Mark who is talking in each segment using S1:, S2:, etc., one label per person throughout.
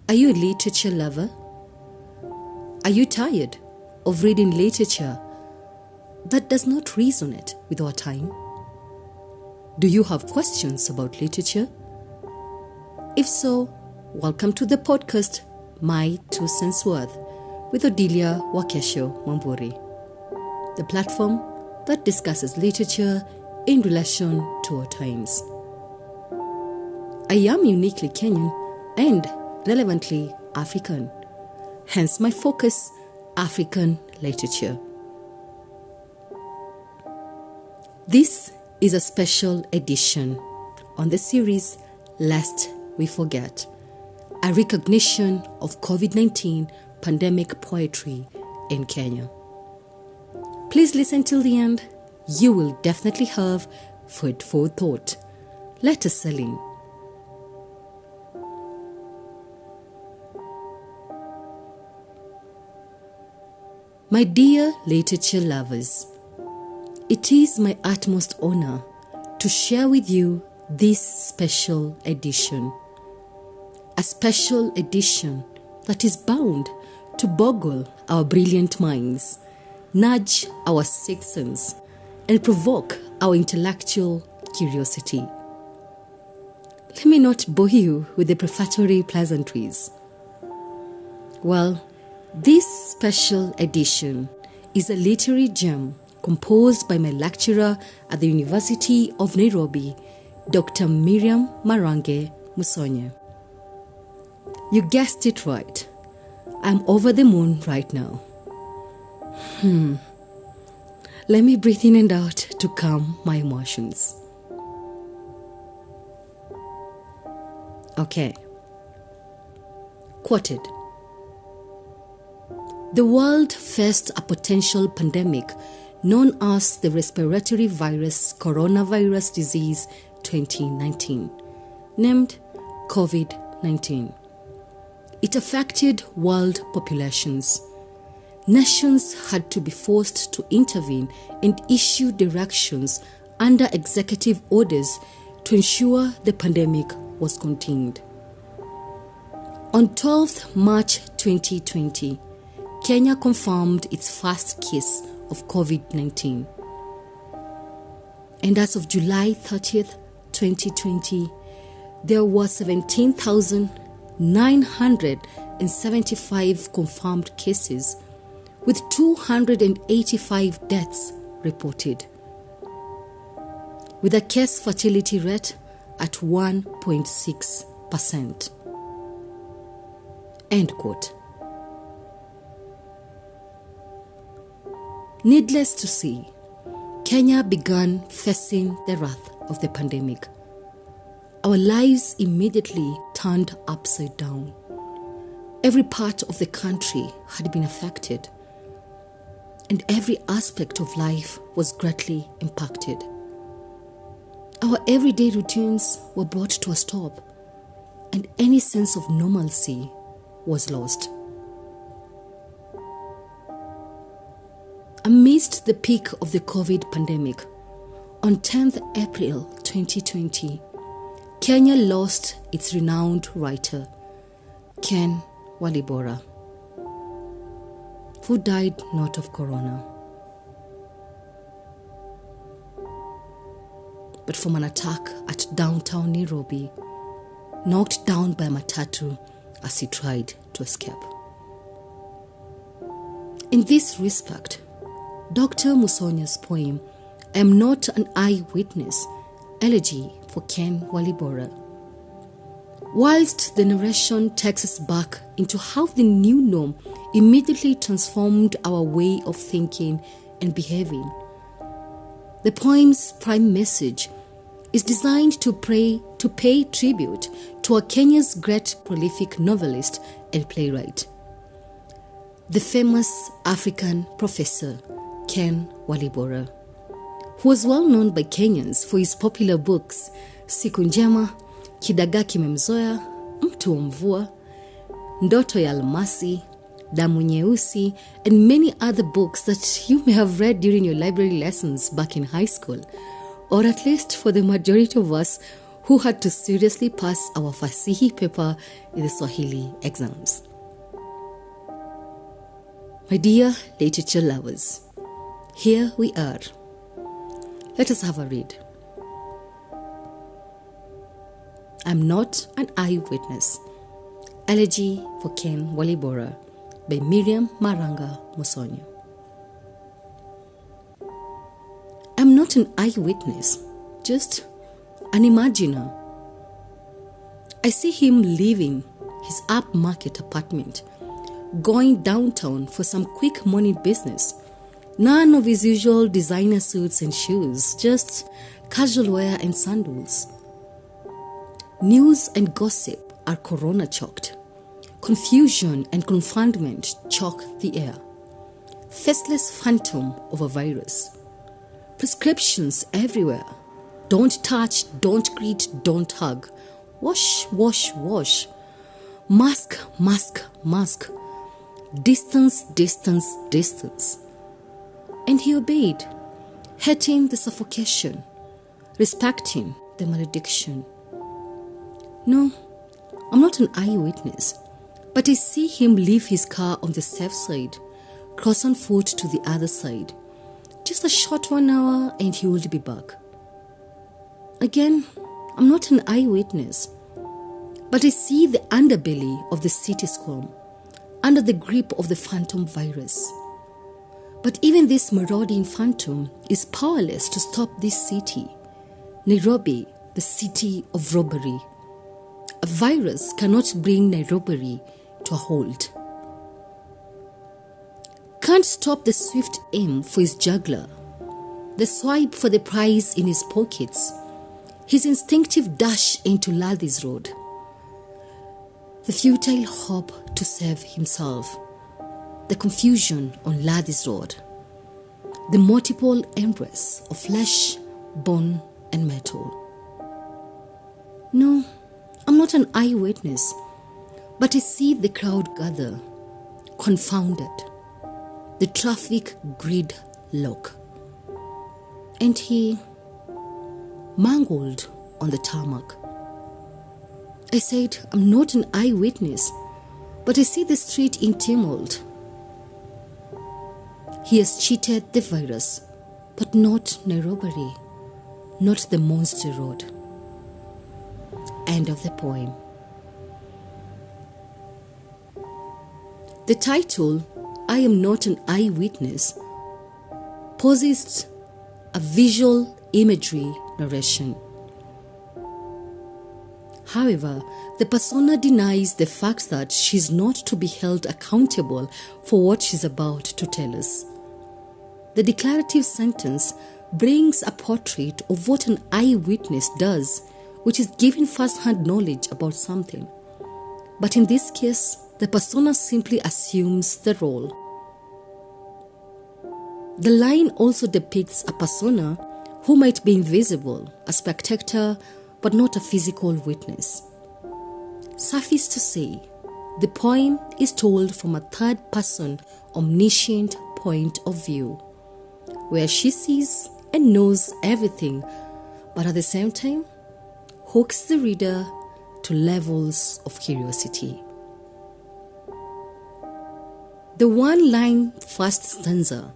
S1: Are you a literature lover? Are you tired of reading literature that does not resonate with our time? Do you have questions about literature? If so, welcome to the podcast, My Two Cents Worth, with Odilia Wakesho Mamburi, the platform that discusses literature in relation to our times. I am uniquely Kenyan and relevantly African, hence my focus, African literature. This is a special edition on the series Lest We Forget, a recognition of COVID-19 pandemic poetry in Kenya. Please listen till the end. You will definitely have food for thought. Let us settle in. My dear literature lovers, it is my utmost honor to share with you this special edition. A special edition that is bound to boggle our brilliant minds, nudge our sixth sense, and provoke our intellectual curiosity. Let me not bore you with the prefatory pleasantries. Well, this special edition is a literary gem composed by my lecturer at the University of Nairobi, Dr. Miriam Marange-Musonye. You guessed it right. I'm over the moon right now. Let me breathe in and out to calm my emotions. Okay. Quoted. The world faced a potential pandemic known as the respiratory virus coronavirus disease 2019, named COVID-19. It affected world populations. Nations had to be forced to intervene and issue directions under executive orders to ensure the pandemic was contained. On 12th March 2020, Kenya confirmed its first case of COVID-19. And as of July 30th, 2020, there were 17,975 confirmed cases, with 285 deaths reported, with a case fatality rate at 1.6%. End quote. Needless to say, Kenya began facing the wrath of the pandemic. Our lives immediately turned upside down. Every part of the country had been affected, and every aspect of life was greatly impacted. Our everyday routines were brought to a stop, and any sense of normalcy was lost. Amidst the peak of the COVID pandemic, on 10th April 2020, Kenya lost its renowned writer, Ken Walibora, who died not of corona, but from an attack at downtown Nairobi, knocked down by a matatu as he tried to escape. In this respect, Dr. Musonye's poem, I Am Not an Eyewitness, Elegy for Ken Walibora, whilst the narration takes us back into how the new norm immediately transformed our way of thinking and behaving. The poem's prime message is designed to pay tribute to our Kenya's great prolific novelist and playwright, the famous African professor Ken Walibora, who was well known by Kenyans for his popular books Siku Njema, Kidagaa Kimemzoea, Mtu wa Mvua, Ndoto ya Almasi, Damu Nyeusi, and many other books that you may have read during your library lessons back in high school, or at least for the majority of us who had to seriously pass our Fasihi paper in the Swahili exams. My dear literature lovers, here we are. Let us have a read. I'm Not an Eyewitness. Elegy for Ken Walibora by Miriam Marange-Musonye. I'm not an eyewitness, just an imaginer. I see him leaving his upmarket apartment, going downtown for some quick morning business. None of his usual designer suits and shoes, just casual wear and sandals. News and gossip are corona-chalked. Confusion and confoundment chalk the air. Faceless phantom of a virus. Prescriptions everywhere. Don't touch, don't greet, don't hug. Wash, wash, wash. Mask, mask, mask. Distance, distance, distance. And he obeyed, hating the suffocation, respecting the malediction. No, I'm not an eyewitness, but I see him leave his car on the safe side, cross on foot to the other side. Just a short 1 hour and he will be back. Again, I'm not an eyewitness, but I see the underbelly of the city squirm, under the grip of the phantom virus. But even this marauding phantom is powerless to stop this city, Nairobi, the city of robbery. A virus cannot bring Nairobi to a halt. Can't stop the swift aim for his juggler, the swipe for the prize in his pockets, his instinctive dash into Laddi's Road, the futile hope to save himself, the confusion on Laddi's Road, the multiple embrace of flesh, bone, and metal. No, I'm not an eyewitness, but I see the crowd gather, confounded, the traffic grid lock, and he mangled on the tarmac. I said, I'm not an eyewitness, but I see the street in tumult. He has cheated the virus, but not Nairobi, not the monster road. End of the poem. The title, I Am Not an Eyewitness, poses a visual imagery narration. However, the persona denies the fact that she's not to be held accountable for what she's about to tell us. The declarative sentence brings a portrait of what an eyewitness does, which is giving first-hand knowledge about something. But in this case, the persona simply assumes the role. The line also depicts a persona who might be invisible, a spectator, but not a physical witness. Suffice to say, the poem is told from a third-person, omniscient point of view, where she sees and knows everything, but at the same time, hooks the reader to levels of curiosity. The one-line first stanza,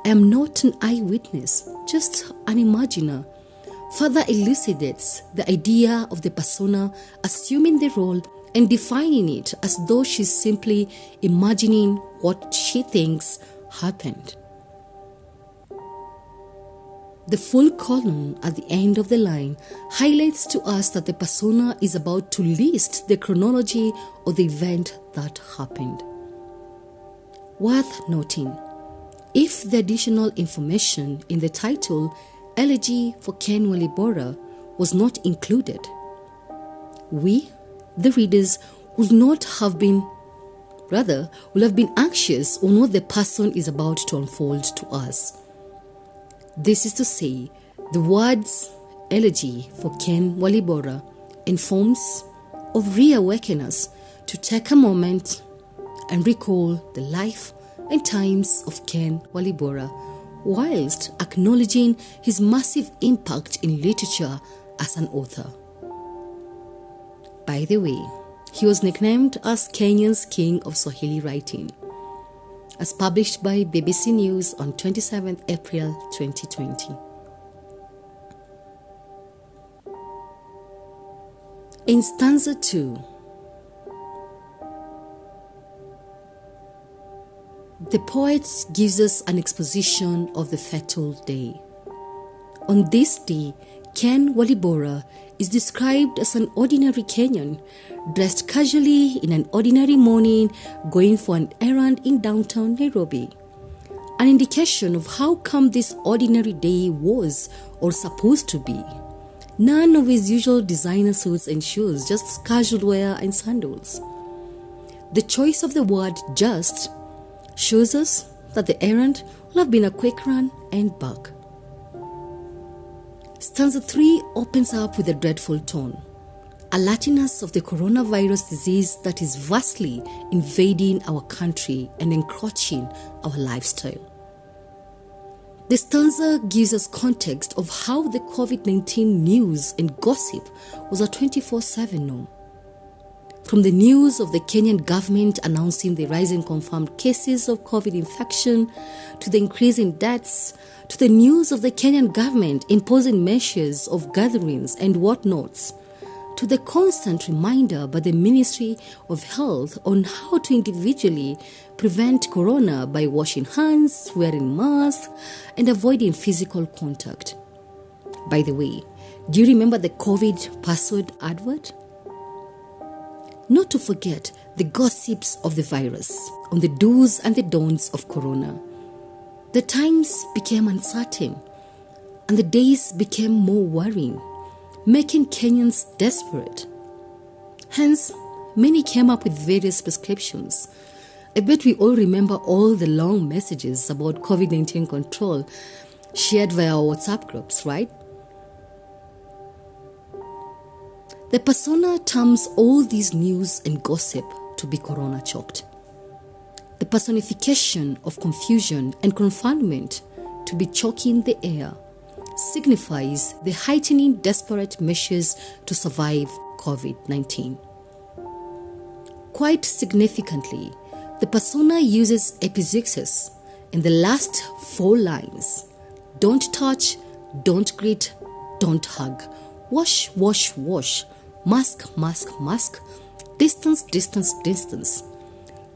S1: I am not an eyewitness, just an imaginer, further elucidates the idea of the persona assuming the role and defining it as though she's simply imagining what she thinks happened. The full colon at the end of the line highlights to us that the persona is about to list the chronology of the event that happened. Worth noting, if the additional information in the title Elegy for Ken Walibora was not included, we, the readers, would have been anxious on what the person is about to unfold to us. This is to say, the words Elegy for Ken Walibora informs or reawaken us to take a moment and recall the life and times of Ken Walibora, whilst acknowledging his massive impact in literature as an author. By the way, he was nicknamed as Kenya's King of Swahili Writing, as published by BBC News on 27th April 2020. In stanza 2, the poet gives us an exposition of the fatal day. On this day, Ken Walibora is described as an ordinary Kenyan, dressed casually in an ordinary morning, going for an errand in downtown Nairobi. An indication of how come this ordinary day was or supposed to be. None of his usual designer suits and shoes, just casual wear and sandals. The choice of the word just shows us that the errand will have been a quick run and back. Stanza 3 opens up with a dreadful tone, alerting us of the coronavirus disease that is vastly invading our country and encroaching our lifestyle. The stanza gives us context of how the COVID-19 news and gossip was a 24/7 norm. From the news of the Kenyan government announcing the rising confirmed cases of COVID infection, to the increase in deaths, to the news of the Kenyan government imposing measures of gatherings and whatnots, to the constant reminder by the Ministry of Health on how to individually prevent corona by washing hands, wearing masks, and avoiding physical contact. By the way, do you remember the COVID password advert? Not to forget the gossips of the virus, on the do's and the don'ts of corona. The times became uncertain, and the days became more worrying, making Kenyans desperate. Hence, many came up with various prescriptions. I bet we all remember all the long messages about COVID-19 control shared via our WhatsApp groups, right? The persona terms all these news and gossip to be corona choked. The personification of confusion and confinement to be choking the air signifies the heightening desperate measures to survive COVID-19. Quite significantly, the persona uses epizeuxis in the last 4 lines. Don't touch, don't greet, don't hug. Wash, wash, wash. Mask, mask, mask. Distance, distance, distance.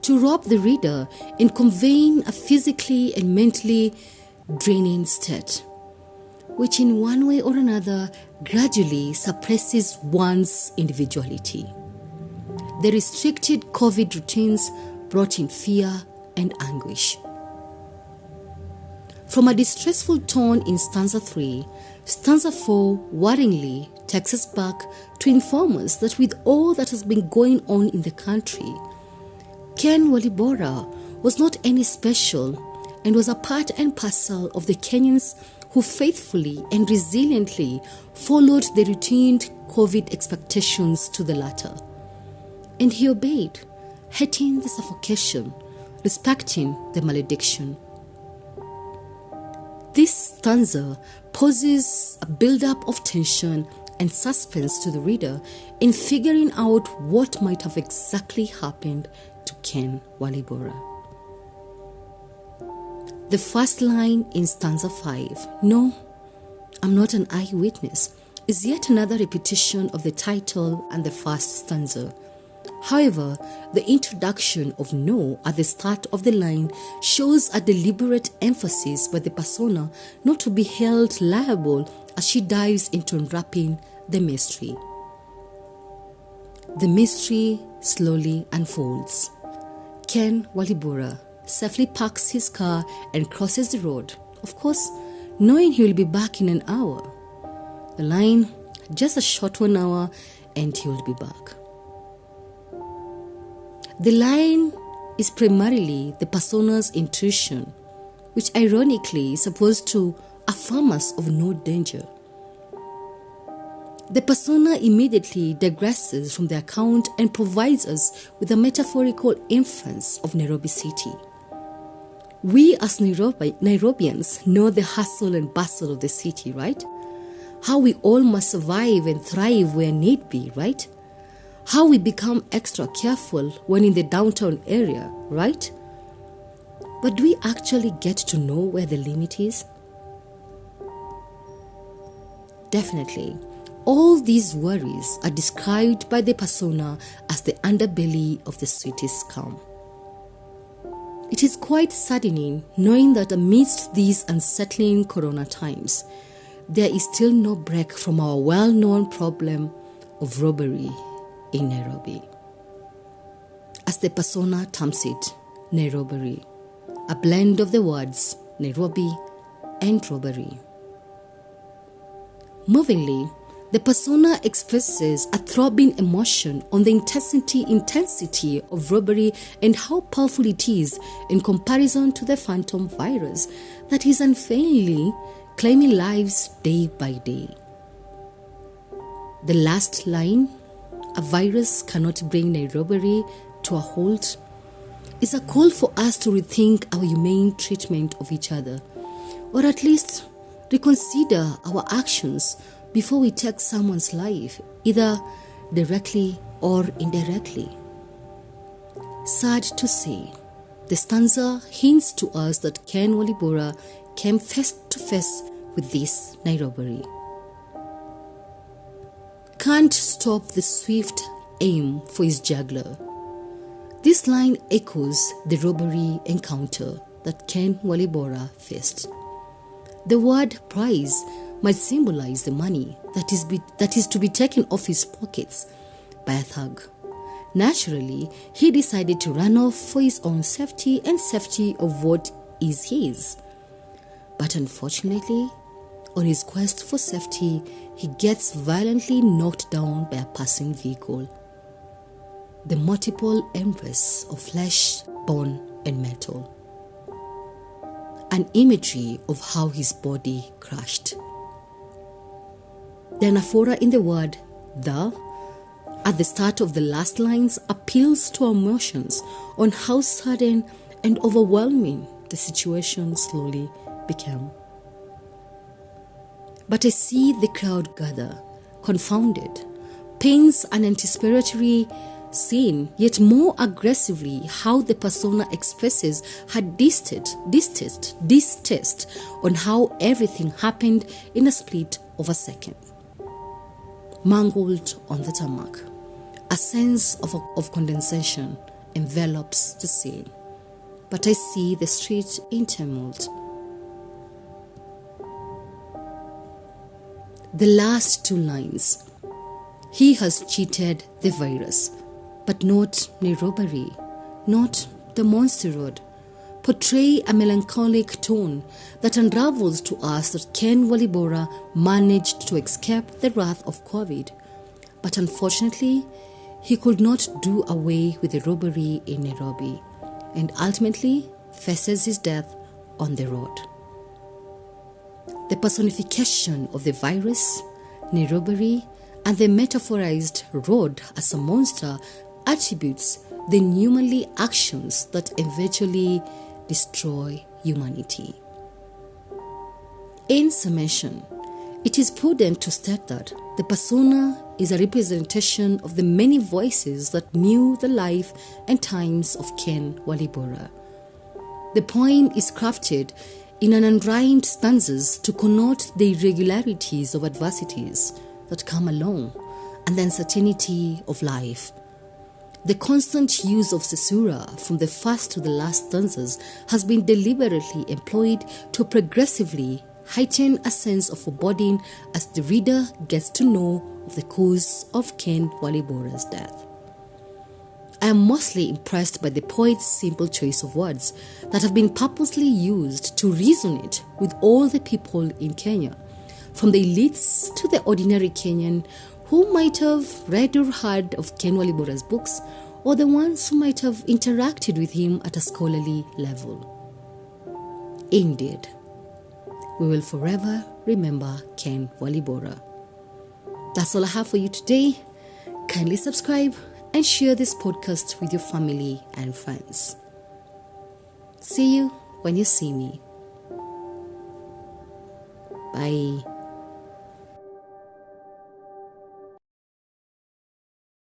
S1: To rob the reader in conveying a physically and mentally draining state, which in one way or another gradually suppresses one's individuality. The restricted COVID routines brought in fear and anguish. From a distressful tone in stanza 3, stanza 4 worryingly takes us back to inform us that with all that has been going on in the country, Ken Walibora was not any special and was a part and parcel of the Kenyans who faithfully and resiliently followed the routine COVID expectations to the latter. And he obeyed, hating the suffocation, respecting the malediction. This stanza poses a build-up of tension and suspense to the reader in figuring out what might have exactly happened to Ken Walibora. The first line in stanza 5, "No, I'm not an eyewitness," is yet another repetition of the title and the first stanza. However, the introduction of "no" at the start of the line shows a deliberate emphasis by the persona not to be held liable as she dives into unwrapping the mystery. The mystery slowly unfolds. Ken Walibora safely parks his car and crosses the road, of course, knowing he will be back in an hour. The line, just a short 1 hour and he will be back. The line is primarily the persona's intuition, which ironically is supposed to affirm us of no danger. The persona immediately digresses from the account and provides us with a metaphorical inference of Nairobi city. We as Nairobians know the hustle and bustle of the city, right? How we all must survive and thrive where need be, right? How we become extra careful when in the downtown area, right? But do we actually get to know where the limit is? Definitely, all these worries are described by the persona as the underbelly of the sweetest calm. It is quite saddening knowing that amidst these unsettling corona times, there is still no break from our well-known problem of robbery in Nairobi. As the persona terms it, Nairobi, a blend of the words Nairobi and robbery. Movingly, the persona expresses a throbbing emotion on the intensity of robbery and how powerful it is in comparison to the phantom virus that is unfailingly claiming lives day by day. The last line, "A virus cannot bring Nairobi to a halt," is a call for us to rethink our humane treatment of each other, or at least reconsider our actions before we take someone's life, either directly or indirectly. Sad to say, the stanza hints to us that Ken Walibora came face to face with this Nairobi. Can't stop the swift aim for his juggler. This line echoes the robbery encounter that Ken Walibora faced. The word prize might symbolize the money that is to be taken off his pockets by a thug. Naturally, he decided to run off for his own safety and safety of what is his. But unfortunately, on his quest for safety, he gets violently knocked down by a passing vehicle. The multiple embrace of flesh, bone, and metal. An imagery of how his body crushed. The anaphora in the word "the" at the start of the last lines appeals to our emotions on how sudden and overwhelming the situation slowly became. But I see the crowd gather, confounded, pains an anticipatory scene, yet more aggressively how the persona expresses her distaste on how everything happened in a split of a second. Mangled on the tarmac, a sense of condensation envelops the scene, but I see the street in tumult. The last two lines, "He has cheated the virus, but not Nairobi, not the monster road," portray a melancholic tone that unravels to us that Ken Walibora managed to escape the wrath of COVID, but unfortunately, he could not do away with the robbery in Nairobi, and ultimately faces his death on the road. The personification of the virus, Nairobi, and the metaphorized road as a monster attributes the humanly actions that eventually destroy humanity. In summation, it is prudent to state that the persona is a representation of the many voices that knew the life and times of Ken Walibora. The poem is crafted in an unrhymed stanzas to connote the irregularities of adversities that come along and the uncertainty of life. The constant use of caesura from the first to the last stanzas has been deliberately employed to progressively heighten a sense of foreboding as the reader gets to know of the cause of Ken Walibora's death. I am mostly impressed by the poet's simple choice of words that have been purposely used to resonate with all the people in Kenya, from the elites to the ordinary Kenyan who might have read or heard of Ken Walibora's books, or the ones who might have interacted with him at a scholarly level. Indeed, we will forever remember Ken Walibora. That's all I have for you today. Kindly subscribe and share this podcast with your family and friends. See you when you see me. Bye.